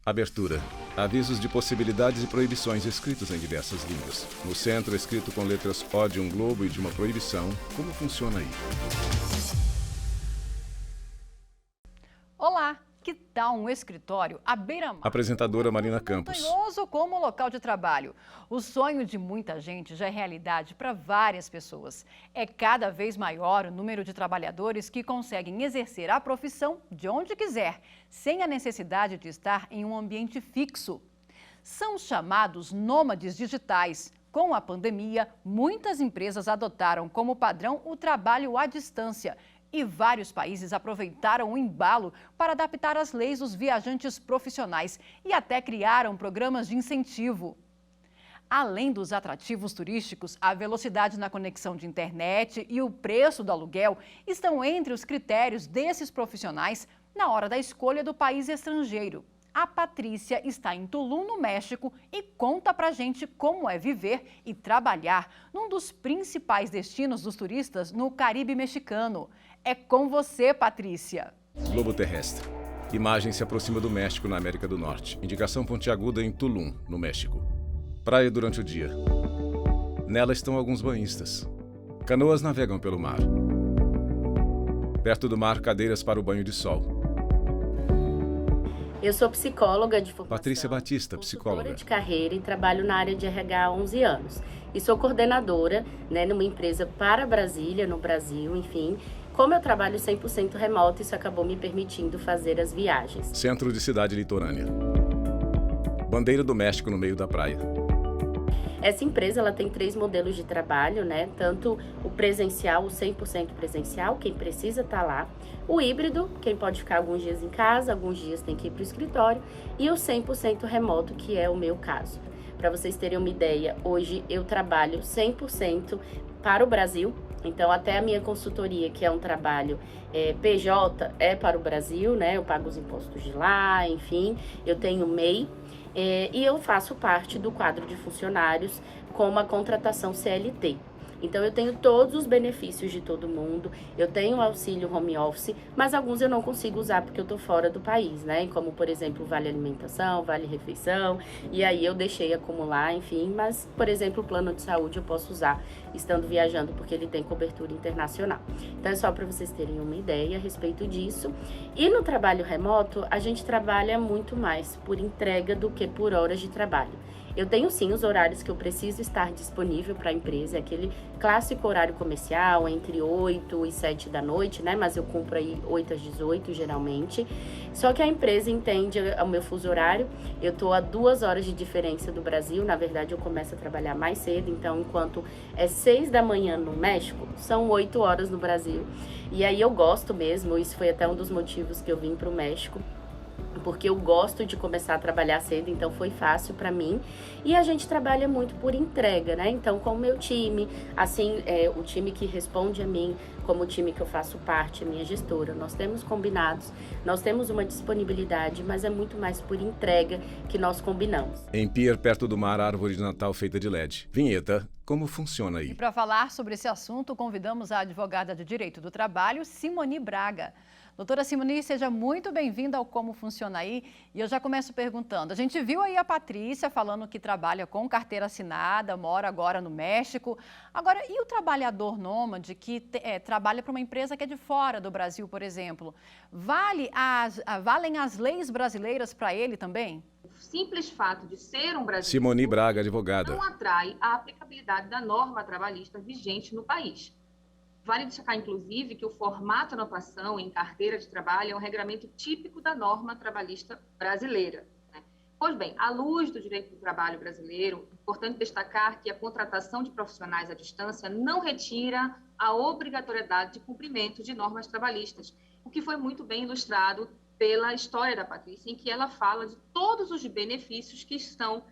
Abertura. Avisos de possibilidades e proibições escritos em diversas línguas. No centro, escrito com letras O de um globo e de uma proibição. Como funciona aí? Olá, que tal um escritório à beira-mar? Apresentadora Marina Campos. Montanhoso como local de trabalho. O sonho de muita gente já é realidade para várias pessoas. É cada vez maior o número de trabalhadores que conseguem exercer a profissão de onde quiser, sem a necessidade de estar em um ambiente fixo. São os chamados nômades digitais. Com a pandemia, muitas empresas adotaram como padrão o trabalho à distância. E vários países aproveitaram o embalo para adaptar as leis dos viajantes profissionais e até criaram programas de incentivo. Além dos atrativos turísticos, a velocidade na conexão de internet e o preço do aluguel estão entre os critérios desses profissionais na hora da escolha do país estrangeiro. A Patrícia está em Tulum, no México, e conta pra gente como é viver e trabalhar num dos principais destinos dos turistas no Caribe mexicano. É com você, Patrícia. Globo terrestre. Imagem se aproxima do México, na América do Norte. Indicação pontiaguda em Tulum, no México. Praia durante o dia. Nela estão alguns banhistas. Canoas navegam pelo mar. Perto do mar, cadeiras para o banho de sol. Eu sou psicóloga de formação. Patrícia Batista, psicóloga. Consultora de carreira e trabalho na área de RH há 11 anos. E sou coordenadora, numa empresa para Brasília, no Brasil, enfim. Como eu trabalho 100% remoto, isso acabou me permitindo fazer as viagens. Centro de cidade litorânea. Bandeira do México no meio da praia. Essa empresa ela tem 3 modelos de trabalho, tanto o presencial, o 100% presencial, quem precisa estar lá. O híbrido, quem pode ficar alguns dias em casa, alguns dias tem que ir para o escritório. E o 100% remoto, que é o meu caso. Para vocês terem uma ideia, hoje eu trabalho 100% para o Brasil. Então, até a minha consultoria, que é um trabalho PJ, é para o Brasil, eu pago os impostos de lá, enfim, eu tenho MEI. E eu faço parte do quadro de funcionários com uma contratação CLT. Então, eu tenho todos os benefícios de todo mundo, eu tenho auxílio home office, mas alguns eu não consigo usar porque eu estou fora do país, Como, por exemplo, vale alimentação, vale refeição, e aí eu deixei acumular, enfim, mas, por exemplo, o plano de saúde eu posso usar estando viajando porque ele tem cobertura internacional. Então, é só para vocês terem uma ideia a respeito disso. E no trabalho remoto, a gente trabalha muito mais por entrega do que por horas de trabalho. Eu tenho sim os horários que eu preciso estar disponível para a empresa, aquele clássico horário comercial, entre 8 e 7 da noite, mas eu cumpro aí 8 às 18 geralmente. Só que a empresa entende o meu fuso horário, eu estou a 2 horas de diferença do Brasil, na verdade eu começo a trabalhar mais cedo, então enquanto é 6 da manhã no México, são 8 horas no Brasil. E aí eu gosto mesmo, isso foi até um dos motivos que eu vim para o México, porque eu gosto de começar a trabalhar cedo, então foi fácil para mim. E a gente trabalha muito por entrega, Então, com o meu time, assim, o time que responde a mim, como o time que eu faço parte, a minha gestora, nós temos combinados, nós temos uma disponibilidade, mas é muito mais por entrega que nós combinamos. Em Pier, perto do mar, árvore de Natal feita de LED. Vinheta. Como funciona aí? E para falar sobre esse assunto, convidamos a advogada de Direito do Trabalho, Simoni Braga. Doutora Simoni, seja muito bem-vinda ao Como Funciona Aí. E eu já começo perguntando, a gente viu aí a Patrícia falando que trabalha com carteira assinada, mora agora no México. Agora, e o trabalhador nômade que trabalha para uma empresa que é de fora do Brasil, por exemplo? Valem as leis brasileiras para ele também? O simples fato de ser um brasileiro Simoni Braga, advogada. não atrai a aplicabilidade da norma trabalhista vigente no país. Vale destacar, inclusive, que o formato de anotação em carteira de trabalho é um regramento típico da norma trabalhista brasileira. Pois bem, à luz do direito do trabalho brasileiro, é importante destacar que a contratação de profissionais à distância não retira a obrigatoriedade de cumprimento de normas trabalhistas, o que foi muito bem ilustrado pela história da Patrícia, em que ela fala de todos os benefícios que estão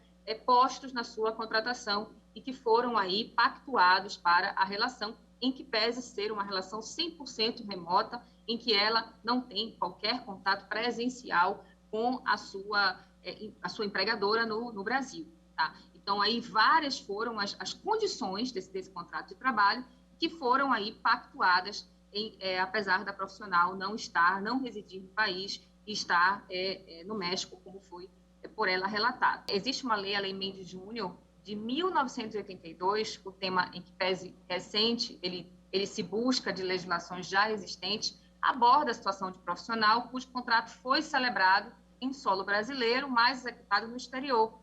postos na sua contratação e que foram aí pactuados para a relação, em que pese ser uma relação 100% remota, em que ela não tem qualquer contato presencial com a sua empregadora no Brasil. Tá? Então, aí várias foram as condições desse contrato de trabalho que foram aí pactuadas, apesar da profissional não residir no país e estar no México, como foi por ela relatado. Existe uma lei, a Lei Mendes Júnior, de 1982, o tema em que pese recente, ele se busca de legislações já existentes, aborda a situação de profissional cujo contrato foi celebrado em solo brasileiro, mas executado no exterior.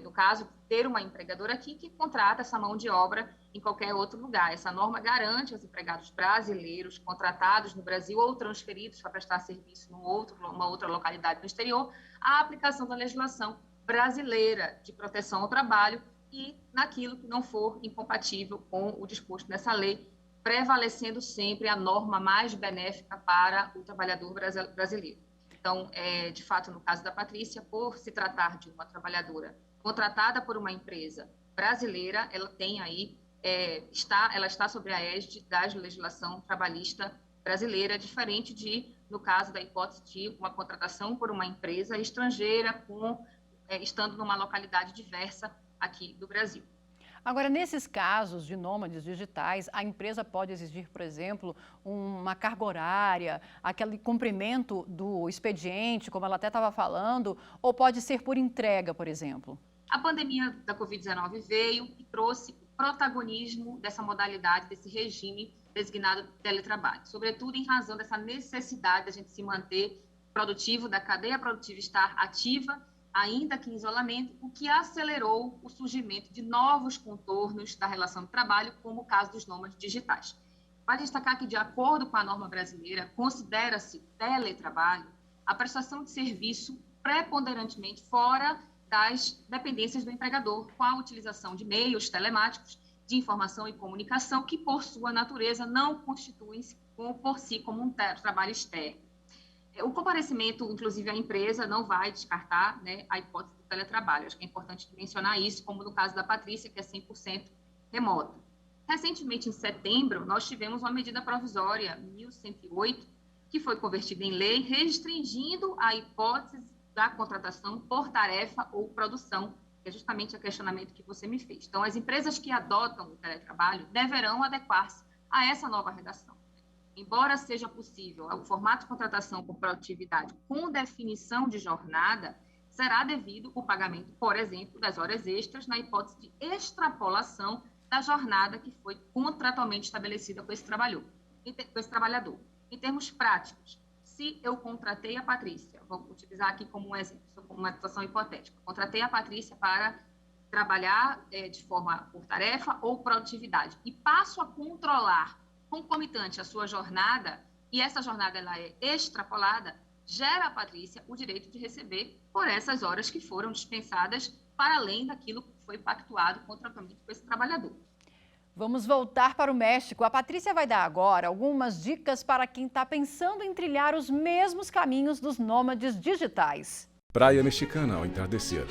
No caso, ter uma empregadora aqui que contrata essa mão de obra em qualquer outro lugar. Essa norma garante aos empregados brasileiros contratados no Brasil ou transferidos para prestar serviço numa outra localidade no exterior, a aplicação da legislação brasileira de proteção ao trabalho e naquilo que não for incompatível com o disposto nessa lei, prevalecendo sempre a norma mais benéfica para o trabalhador brasileiro. Então, de fato, no caso da Patrícia, por se tratar de uma trabalhadora contratada por uma empresa brasileira, ela tem aí, ela está sob a égide da legislação trabalhista brasileira, diferente de, no caso da hipótese de uma contratação por uma empresa estrangeira, estando numa localidade diversa aqui do Brasil. Agora, nesses casos de nômades digitais, a empresa pode exigir, por exemplo, uma carga horária, aquele cumprimento do expediente, como ela até estava falando, ou pode ser por entrega, por exemplo? A pandemia da Covid-19 veio e trouxe o protagonismo dessa modalidade, desse regime designado de teletrabalho, sobretudo em razão dessa necessidade de a gente se manter produtivo, da cadeia produtiva estar ativa, ainda que em isolamento, o que acelerou o surgimento de novos contornos da relação de trabalho, como o caso dos nômades digitais. Vale destacar que, de acordo com a norma brasileira, considera-se teletrabalho a prestação de serviço preponderantemente fora das dependências do empregador, com a utilização de meios telemáticos de informação e comunicação, que, por sua natureza, não constituem-se por si como um trabalho externo. O comparecimento, inclusive, à empresa não vai descartar, né, a hipótese do teletrabalho. Acho que é importante mencionar isso, como no caso da Patrícia, que é 100% remota. Recentemente, em setembro, nós tivemos uma medida provisória 1108, que foi convertida em lei, restringindo a hipótese da contratação por tarefa ou produção, que é justamente o questionamento que você me fez. Então, as empresas que adotam o teletrabalho deverão adequar-se a essa nova redação. Embora seja possível o formato de contratação por produtividade com definição de jornada, será devido o pagamento, por exemplo, das horas extras, na hipótese de extrapolação da jornada que foi contratualmente estabelecida com esse trabalhador. Em termos práticos, se eu contratei a Patrícia, vou utilizar aqui como um exemplo, como uma situação hipotética, contratei a Patrícia para trabalhar de forma por tarefa ou produtividade e passo a controlar concomitante à sua jornada, e essa jornada ela é extrapolada, gera a Patrícia o direito de receber por essas horas que foram dispensadas para além daquilo que foi pactuado contratualmente com esse trabalhador. Vamos voltar para o México. A Patrícia vai dar agora algumas dicas para quem está pensando em trilhar os mesmos caminhos dos nômades digitais. Praia mexicana ao entardecer.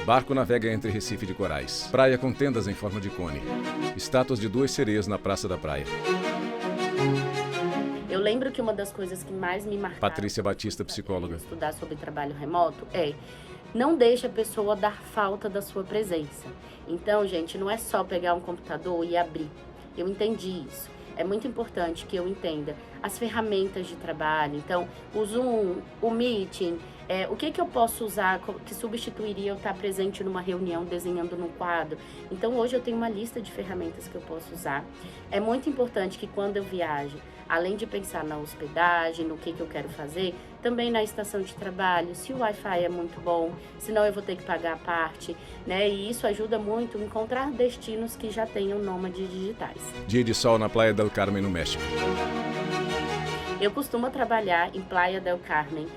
Barco navega entre Recife de corais. Praia com tendas em forma de cone. Estátuas de 2 sereias na praça da praia. Eu lembro que uma das coisas que mais me marcaram... Patrícia Batista, psicóloga. ...estudar sobre trabalho remoto não deixe a pessoa dar falta da sua presença. Então, gente, não é só pegar um computador e abrir. Eu entendi isso. É muito importante que eu entenda as ferramentas de trabalho. Então, o Zoom, o Meeting, o que eu posso usar que substituiria eu estar presente numa reunião desenhando num quadro. Então, hoje eu tenho uma lista de ferramentas que eu posso usar. É muito importante que quando eu viajo, além de pensar na hospedagem, no que eu quero fazer, também na estação de trabalho, se o Wi-Fi é muito bom, senão eu vou ter que pagar a parte, né? E isso ajuda muito a encontrar destinos que já tenham nômades digitais. Dia de sol na Playa del Carmen, no México. Eu costumo trabalhar em Playa del Carmen,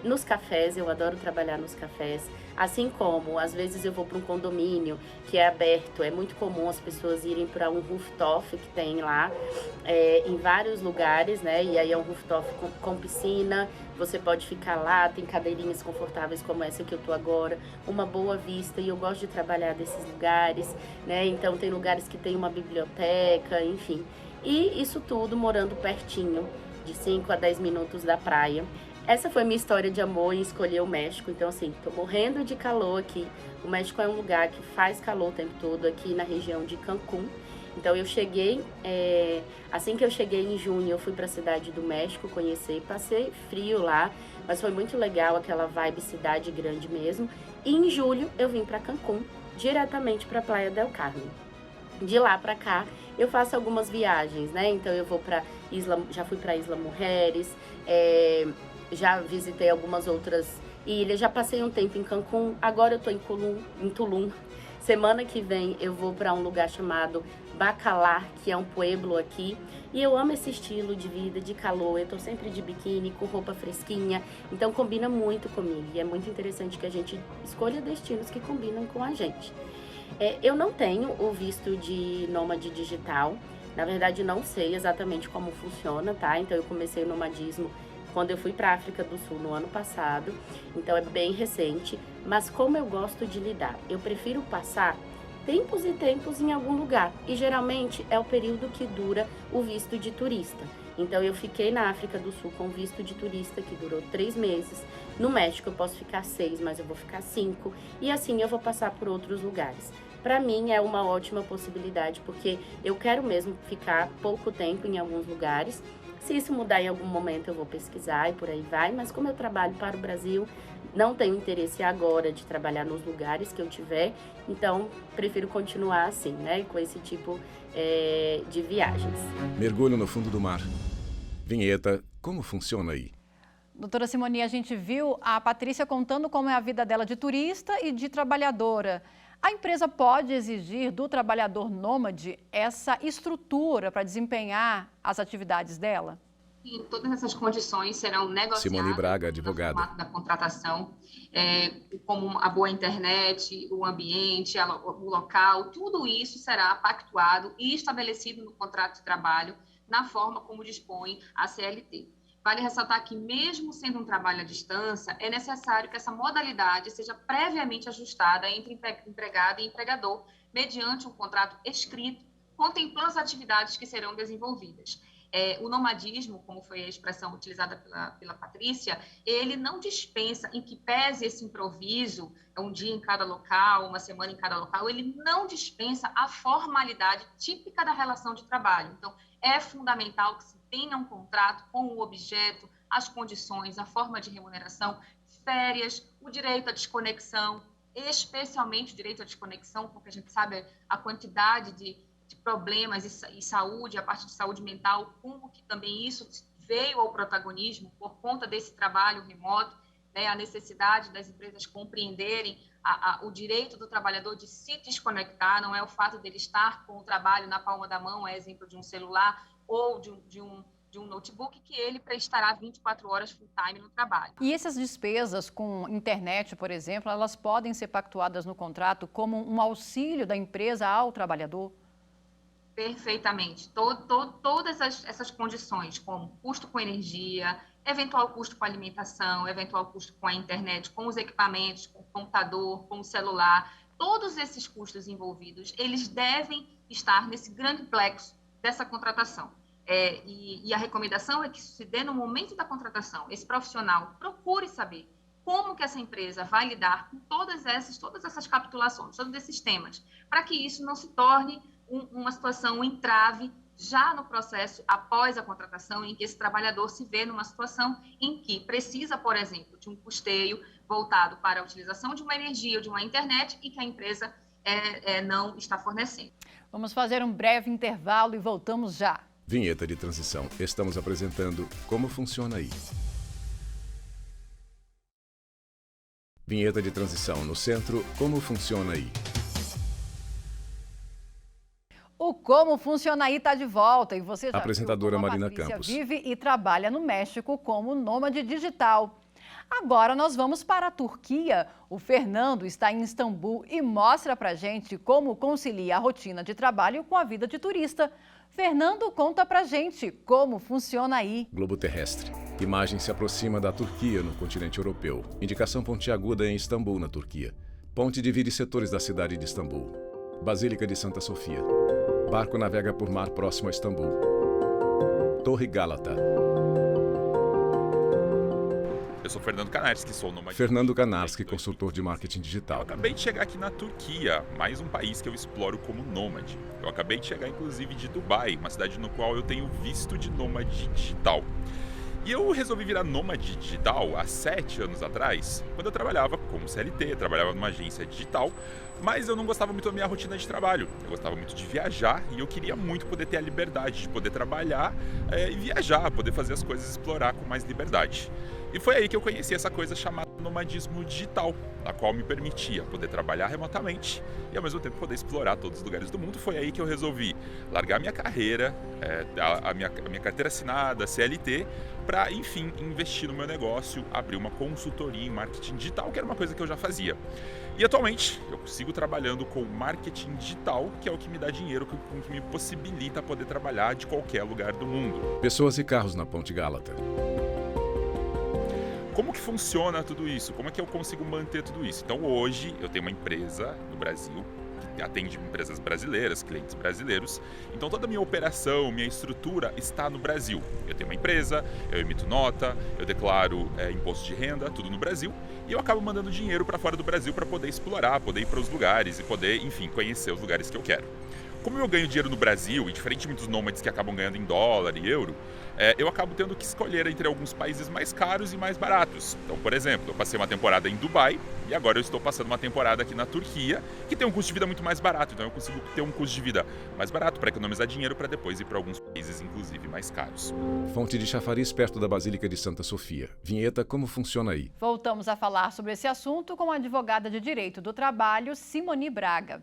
nos cafés, eu adoro trabalhar nos cafés, assim como às vezes eu vou para um condomínio que é aberto, é muito comum as pessoas irem para um rooftop que tem lá em vários lugares, né? E aí é um rooftop com piscina, você pode ficar lá, tem cadeirinhas confortáveis como essa que eu tô agora, uma boa vista, e eu gosto de trabalhar desses lugares, né? Então tem lugares que tem uma biblioteca, enfim. E isso tudo morando pertinho, de 5 a 10 minutos da praia. Essa foi minha história de amor em escolher o México. Então, assim, tô morrendo de calor aqui. O México é um lugar que faz calor o tempo todo, aqui na região de Cancún. Então, eu cheguei, assim que eu cheguei em junho, eu fui para a cidade do México conhecer, passei frio lá, mas foi muito legal, aquela vibe cidade grande mesmo. E em julho eu vim para Cancún, diretamente para Playa del Carmen. De lá para cá eu faço algumas viagens, né? Então eu vou para já fui para Isla Mujeres, já visitei algumas outras ilhas, já passei um tempo em Cancún, agora eu tô em Tulum. Semana que vem eu vou para um lugar chamado Bacalar, que é um pueblo aqui. E eu amo esse estilo de vida, de calor. Eu tô sempre de biquíni, com roupa fresquinha. Então combina muito comigo. E é muito interessante que a gente escolha destinos que combinam com a gente. Eu não tenho o visto de nômade digital. Na verdade, não sei exatamente como funciona, tá? Então eu comecei o nomadismo quando eu fui para a África do Sul no ano passado, então é bem recente, mas como eu gosto de lidar, eu prefiro passar tempos e tempos em algum lugar, e geralmente é o período que dura o visto de turista. Então eu fiquei na África do Sul com visto de turista que durou 3 meses, no México eu posso ficar 6, mas eu vou ficar 5, e assim eu vou passar por outros lugares. Para mim é uma ótima possibilidade, porque eu quero mesmo ficar pouco tempo em alguns lugares. Se isso mudar em algum momento, eu vou pesquisar e por aí vai. Mas como eu trabalho para o Brasil, não tenho interesse agora de trabalhar nos lugares que eu tiver. Então, prefiro continuar assim, né? Com esse tipo de viagens. Mergulho no fundo do mar. Vinheta, como funciona aí? Doutora Simoni, a gente viu a Patrícia contando como é a vida dela de turista e de trabalhadora. A empresa pode exigir do trabalhador nômade essa estrutura para desempenhar as atividades dela? Sim, todas essas condições serão negociadas. Simone Braga, advogada. No formato da contratação, como a boa internet, o ambiente, o local, tudo isso será pactuado e estabelecido no contrato de trabalho na forma como dispõe a CLT. Vale ressaltar que, mesmo sendo um trabalho à distância, é necessário que essa modalidade seja previamente ajustada entre empregado e empregador, mediante um contrato escrito, contemplando as atividades que serão desenvolvidas. O nomadismo, como foi a expressão utilizada pela Patrícia, ele não dispensa, em que pese esse improviso, um dia em cada local, uma semana em cada local, ele não dispensa a formalidade típica da relação de trabalho. Então, é fundamental que se tenha um contrato com o objeto, as condições, a forma de remuneração, férias, o direito à desconexão, especialmente o direito à desconexão, porque a gente sabe a quantidade de problemas e saúde, a parte de saúde mental, como que também isso veio ao protagonismo por conta desse trabalho remoto, né, a necessidade das empresas compreenderem o direito do trabalhador de se desconectar, não é o fato dele estar com o trabalho na palma da mão, é exemplo de um celular ou de um notebook, que ele prestará 24 horas full time no trabalho. E essas despesas com internet, por exemplo, elas podem ser pactuadas no contrato como um auxílio da empresa ao trabalhador? Perfeitamente. Todas essas condições, como custo com energia, eventual custo com alimentação, eventual custo com a internet, com os equipamentos, com o computador, com o celular, todos esses custos envolvidos, eles devem estar nesse grande plexo dessa contratação. E a recomendação é que isso se dê no momento da contratação. Esse profissional procure saber como que essa empresa vai lidar com todas essas capitulações, todos esses temas, para que isso não se torne uma situação, um entrave já no processo após a contratação, em que esse trabalhador se vê numa situação em que precisa, por exemplo, de um custeio voltado para a utilização de uma energia ou de uma internet e que a empresa não está fornecendo. Vamos fazer um breve intervalo e voltamos já. Vinheta de transição. Estamos apresentando Como Funciona Aí. Vinheta de transição no centro. Como funciona aí? O Como Funciona Aí está de volta e você já Apresentadora viu como Marina a Patrícia Campos. vive e trabalha no México como nômade digital. Agora nós vamos para a Turquia. O Fernando está em Istambul e mostra pra gente como concilia a rotina de trabalho com a vida de turista. Fernando, conta pra gente como funciona aí. Globo terrestre. Imagem se aproxima da Turquia no continente europeu. Indicação pontiaguda em Istambul, na Turquia. Ponte divide setores da cidade de Istambul. Basílica de Santa Sofia. Barco navega por mar próximo a Istambul. Torre Gálata. Eu sou Fernando Kanarski, sou nômade. Fernando Kanarski, consultor de marketing Eu digital. acabei de chegar aqui na Turquia, mais um país que eu exploro como nômade. Eu acabei de chegar, inclusive, de Dubai, uma cidade no qual eu tenho visto de nômade digital. E eu resolvi virar nômade digital há 7 anos atrás, quando eu trabalhava como CLT, trabalhava numa agência digital, mas eu não gostava muito da minha rotina de trabalho. Eu gostava muito de viajar e eu queria muito poder ter a liberdade de poder trabalhar e viajar, poder fazer as coisas, explorar com mais liberdade. E foi aí que eu conheci essa coisa chamada nomadismo digital, a qual me permitia poder trabalhar remotamente e ao mesmo tempo poder explorar todos os lugares do mundo. Foi aí que eu resolvi largar minha carreira, a minha carteira assinada, CLT, para, enfim, investir no meu negócio, abrir uma consultoria em marketing digital, que era uma coisa que eu já fazia. E atualmente eu sigo trabalhando com marketing digital, que é o que me dá dinheiro, que me possibilita poder trabalhar de qualquer lugar do mundo. Pessoas e carros na Ponte Gálata. Como que funciona tudo isso? Como é que eu consigo manter tudo isso? Então hoje eu tenho uma empresa no Brasil que atende empresas brasileiras, clientes brasileiros. Então toda a minha operação, minha estrutura está no Brasil. Eu tenho uma empresa, eu emito nota, eu declaro imposto de renda, tudo no Brasil. E eu acabo mandando dinheiro para fora do Brasil para poder explorar, poder ir para os lugares e poder, enfim, conhecer os lugares que eu quero. Como eu ganho dinheiro no Brasil, e diferente de muitos nômades que acabam ganhando em dólar e euro, eu acabo tendo que escolher entre alguns países mais caros e mais baratos. Então, por exemplo, eu passei uma temporada em Dubai e agora eu estou passando uma temporada aqui na Turquia, que tem um custo de vida muito mais barato. Então eu consigo ter um custo de vida mais barato para economizar dinheiro para depois ir para alguns países, inclusive, mais caros. Fonte de chafariz perto da Basílica de Santa Sofia. Vinheta, como funciona aí? Voltamos a falar sobre esse assunto com a advogada de Direito do Trabalho, Simoni Braga.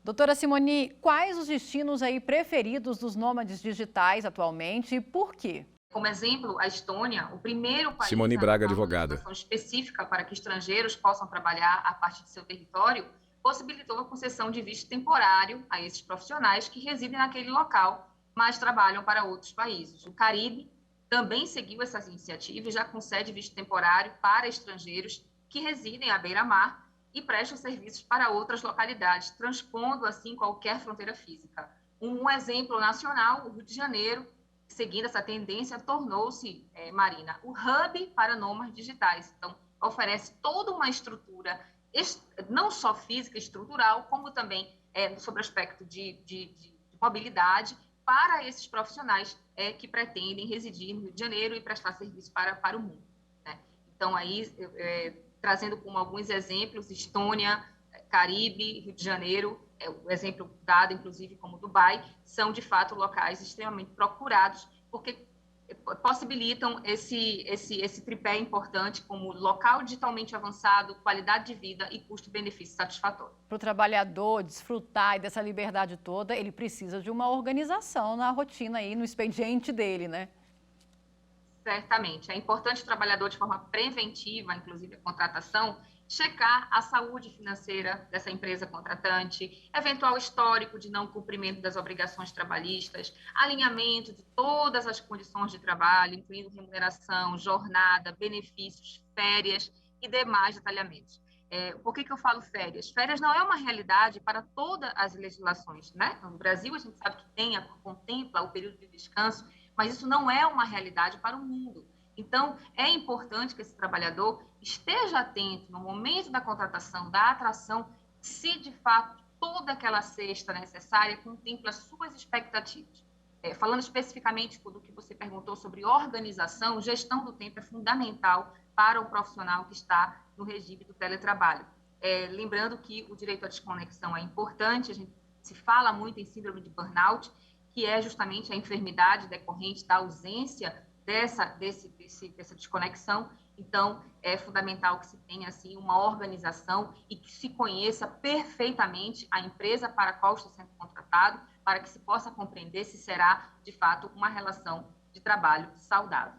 Doutora Simoni, quais os destinos aí preferidos dos nômades digitais atualmente e por quê? Como exemplo, a Estônia, o primeiro país Simoni Braga, advogada. Legislação específica para que estrangeiros possam trabalhar a partir de seu território, possibilitou a concessão de visto temporário a esses profissionais que residem naquele local, mas trabalham para outros países. O Caribe também seguiu essa iniciativa e já concede visto temporário para estrangeiros que residem à beira-mar e prestam serviços para outras localidades, transpondo assim qualquer fronteira física. Um exemplo nacional, o Rio de Janeiro, seguindo essa tendência, tornou-se, Marina, o hub para nômades digitais. Então, oferece toda uma estrutura, não só física, estrutural, como também sobre o aspecto de mobilidade para esses profissionais que pretendem residir no Rio de Janeiro e prestar serviço para o mundo, né? Então, aí, trazendo como alguns exemplos, Estônia, Caribe, Rio de Janeiro, o exemplo dado, inclusive, como Dubai, são, de fato, locais extremamente procurados, porque possibilitam esse tripé importante como local digitalmente avançado, qualidade de vida e custo-benefício satisfatório. Para o trabalhador desfrutar dessa liberdade toda, ele precisa de uma organização na rotina aí, no expediente dele, né? Certamente. É importante o trabalhador, de forma preventiva, inclusive a contratação, checar a saúde financeira dessa empresa contratante, eventual histórico de não cumprimento das obrigações trabalhistas, alinhamento de todas as condições de trabalho, incluindo remuneração, jornada, benefícios, férias e demais detalhamentos. Por que eu falo férias? Férias não é uma realidade para todas as legislações, né? No Brasil, a gente sabe que contempla o período de descanso, mas isso não é uma realidade para o mundo. Então, é importante que esse trabalhador esteja atento no momento da contratação, da atração, se de fato toda aquela cesta necessária contempla as suas expectativas. Falando especificamente do que você perguntou sobre organização, gestão do tempo é fundamental para o profissional que está no regime do teletrabalho. Lembrando que o direito à desconexão é importante, a gente se fala muito em síndrome de burnout, que é justamente a enfermidade decorrente da ausência dessa desconexão. Então, é fundamental que se tenha assim, uma organização e que se conheça perfeitamente a empresa para a qual está sendo contratado, para que se possa compreender se será, de fato, uma relação de trabalho saudável.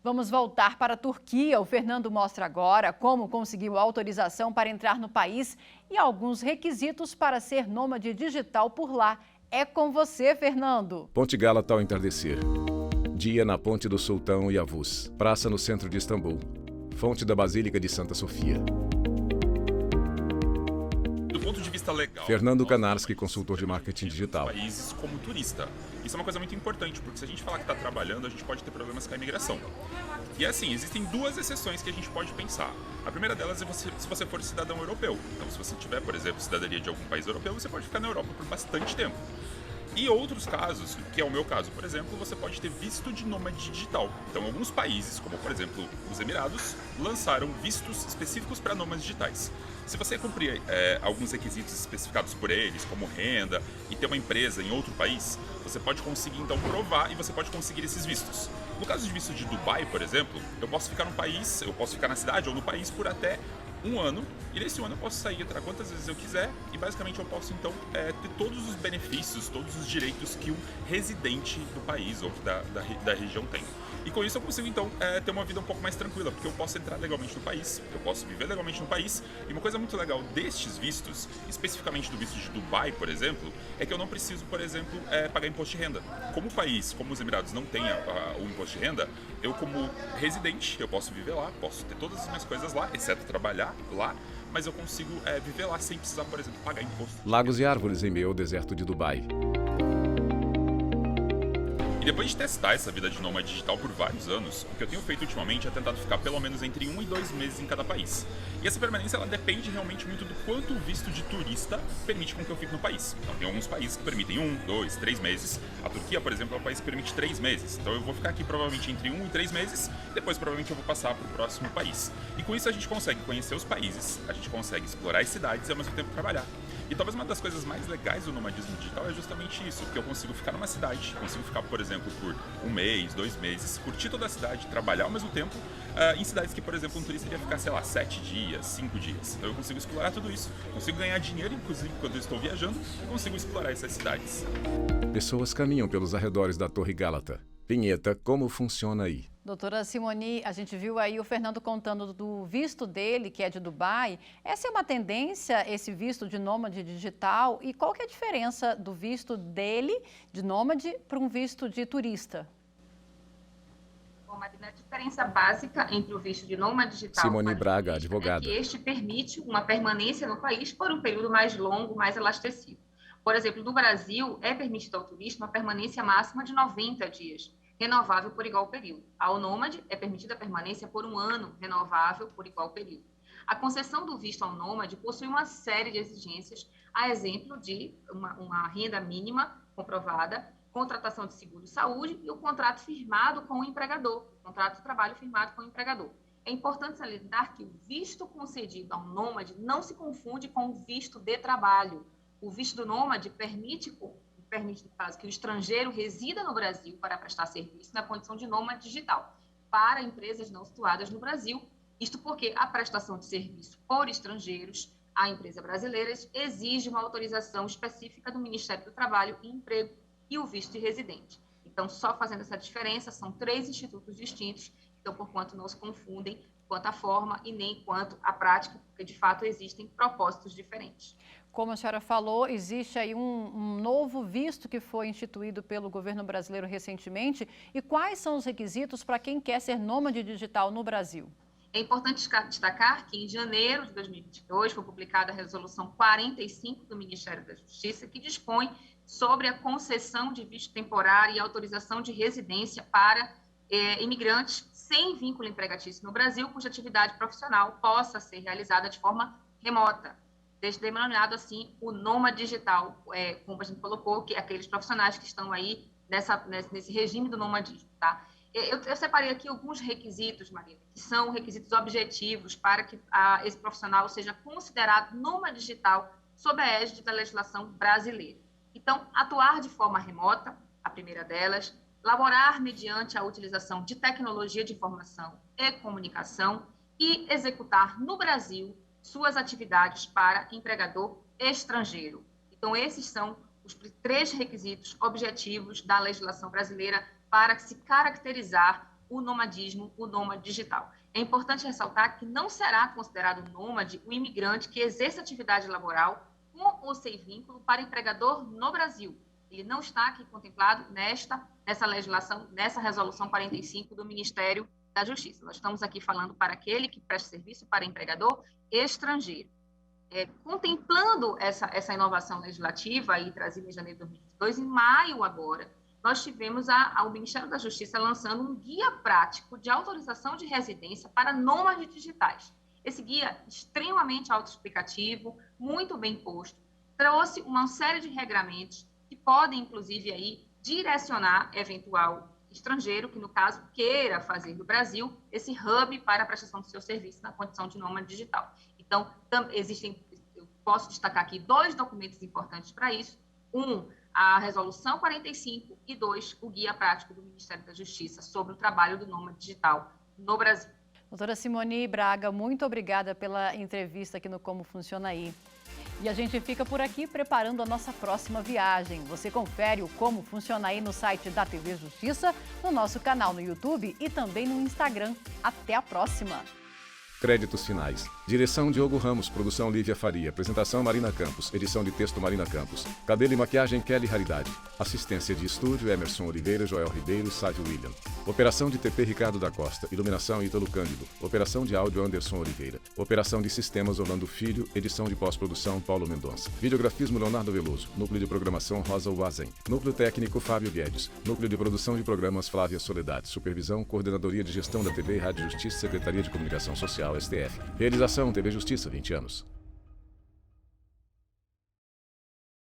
Vamos voltar para a Turquia. O Fernando mostra agora como conseguiu autorização para entrar no país e alguns requisitos para ser nômade digital por lá. É com você, Fernando. Ponte Gálata ao entardecer. Dia na Ponte do Sultão Yavuz. Praça no centro de Istambul. Fonte da Basílica de Santa Sofia. Do ponto de vista legal, Fernando Kanarski, consultor de marketing digital. Países como turista. Isso é uma coisa muito importante, porque se a gente falar que está trabalhando, a gente pode ter problemas com a imigração. E assim, existem duas exceções que a gente pode pensar. A primeira delas é se você for cidadão europeu. Então, se você tiver, por exemplo, cidadania de algum país europeu, você pode ficar na Europa por bastante tempo. E outros casos, que é o meu caso, por exemplo, você pode ter visto de nômade digital. Então, alguns países, como por exemplo os Emirados, lançaram vistos específicos para nômades digitais. Se você cumprir alguns requisitos especificados por eles, como renda, e ter uma empresa em outro país, você pode conseguir então provar e você pode conseguir esses vistos. No caso de visto de Dubai, por exemplo, eu posso ficar no país, eu posso ficar na cidade ou no país por até 1 ano, e nesse 1 ano eu posso sair e entrar quantas vezes eu quiser, e basicamente eu posso então ter todos os benefícios, todos os direitos que um residente do país ou da região tem. E com isso eu consigo então ter uma vida um pouco mais tranquila, porque eu posso entrar legalmente no país, eu posso viver legalmente no país, e uma coisa muito legal destes vistos, especificamente do visto de Dubai, por exemplo, é que eu não preciso, por exemplo, pagar imposto de renda. Como o país, como os Emirados não têm o imposto de renda, eu como residente, eu posso viver lá, posso ter todas as minhas coisas lá, exceto trabalhar lá, mas eu consigo viver lá sem precisar, por exemplo, pagar imposto. Lagos e árvores em meio ao deserto de Dubai. E depois de testar essa vida de nômade digital por vários anos, o que eu tenho feito ultimamente é tentado ficar pelo menos entre 1 e 2 meses em cada país. E essa permanência ela depende realmente muito do quanto o visto de turista permite com que eu fique no país. Então tem alguns países que permitem 1, 2, 3 meses. A Turquia, por exemplo, é um país que permite 3 meses. Então eu vou ficar aqui provavelmente entre 1 e 3 meses, e depois provavelmente eu vou passar para o próximo país. E com isso a gente consegue conhecer os países, a gente consegue explorar as cidades e ao mesmo tempo trabalhar. E talvez uma das coisas mais legais do nomadismo digital é justamente isso, que eu consigo ficar numa cidade, consigo ficar, por exemplo, por 1 mês, 2 meses, curtir toda a cidade, trabalhar ao mesmo tempo, em cidades que, por exemplo, um turista iria ficar, sei lá, 7 dias, 5 dias. Então eu consigo explorar tudo isso, consigo ganhar dinheiro, inclusive, quando eu estou viajando, e consigo explorar essas cidades. Pessoas caminham pelos arredores da Torre Gálata. Vinheta, como funciona aí? Doutora Simoni, a gente viu aí o Fernando contando do visto dele, que é de Dubai. Essa é uma tendência, esse visto de nômade digital? E qual que é a diferença do visto dele, de nômade, para um visto de turista? Bom, Marina, a diferença básica entre o visto de nômade digital Simone Braga, turista advogada. é que este permite uma permanência no país por um período mais longo, mais elastecido. Por exemplo, no Brasil, é permitido ao turista uma permanência máxima de 90 dias, renovável por igual período. Ao nômade, é permitida a permanência por 1 ano, renovável por igual período. A concessão do visto ao nômade possui uma série de exigências, a exemplo de uma renda mínima comprovada, contratação de seguro-saúde e o contrato firmado com o empregador, contrato de trabalho firmado com o empregador. É importante salientar que o visto concedido ao nômade não se confunde com o visto de trabalho. O visto do nômade permite, no caso, que o estrangeiro resida no Brasil para prestar serviço na condição de nômade digital para empresas não situadas no Brasil, isto porque a prestação de serviço por estrangeiros à empresa brasileira exige uma autorização específica do Ministério do Trabalho e Emprego e o visto de residente. Então, só fazendo essa diferença, são 3 institutos distintos, então, porquanto não se confundem quanto à forma e nem quanto à prática, porque, de fato, existem propósitos diferentes. Como a senhora falou, existe aí um novo visto que foi instituído pelo governo brasileiro recentemente. E quais são os requisitos para quem quer ser nômade digital no Brasil? É importante destacar que, em janeiro de 2022, foi publicada a Resolução 45 do Ministério da Justiça, que dispõe sobre a concessão de visto temporário e autorização de residência para imigrantes sem vínculo empregatício no Brasil, cuja atividade profissional possa ser realizada de forma remota. Denominado assim o nômade digital, como a gente colocou, que é aqueles profissionais que estão aí nesse regime do nomadismo, tá? Eu separei aqui alguns requisitos, Marina, que são requisitos objetivos para que esse profissional seja considerado nômade digital sob a égide da legislação brasileira. Então, atuar de forma remota, a primeira delas, laborar mediante a utilização de tecnologia de informação e comunicação e executar no Brasil suas atividades para empregador estrangeiro. Então, esses são os 3 requisitos objetivos da legislação brasileira para se caracterizar o nomadismo, o nômade digital. É importante ressaltar que não será considerado nômade o imigrante que exerce atividade laboral com ou sem vínculo para empregador no Brasil. Ele não está aqui contemplado nessa legislação, nessa resolução 45 do Ministério da Justiça. Nós estamos aqui falando para aquele que presta serviço para empregador estrangeiro. Contemplando essa inovação legislativa aí trazida em janeiro de 2022, em maio agora, nós tivemos o Ministério da Justiça lançando um guia prático de autorização de residência para nômades digitais. Esse guia, extremamente autoexplicativo, muito bem posto, trouxe uma série de regramentos que podem, inclusive, aí, direcionar eventual estrangeiro que, no caso, queira fazer do Brasil esse hub para a prestação do seu serviço na condição de nômade digital. Então, eu posso destacar aqui 2 documentos importantes para isso. A Resolução 45 e 2, o Guia Prático do Ministério da Justiça sobre o trabalho do nômade digital no Brasil. Doutora Simone Braga, muito obrigada pela entrevista aqui no Como Funciona Aí. E a gente fica por aqui preparando a nossa próxima viagem. Você confere o Como Funciona Aí no site da TV Justiça, no nosso canal no YouTube e também no Instagram. Até a próxima! Créditos finais. Direção Diogo Ramos, produção Lívia Faria, apresentação Marina Campos, edição de texto Marina Campos, cabelo e maquiagem Kelly Raridade, assistência de estúdio Emerson Oliveira, Joel Ribeiro, Sávio William, operação de TP Ricardo da Costa, iluminação Ítalo Cândido, operação de áudio Anderson Oliveira, operação de sistemas Orlando Filho, edição de pós-produção Paulo Mendonça, videografismo Leonardo Veloso, núcleo de programação Rosa Wazen, núcleo técnico Fábio Guedes, núcleo de produção de programas Flávia Soledade, supervisão Coordenadoria de Gestão da TV e Rádio Justiça, Secretaria de Comunicação Social, STF. Realização TV Justiça, 20 anos.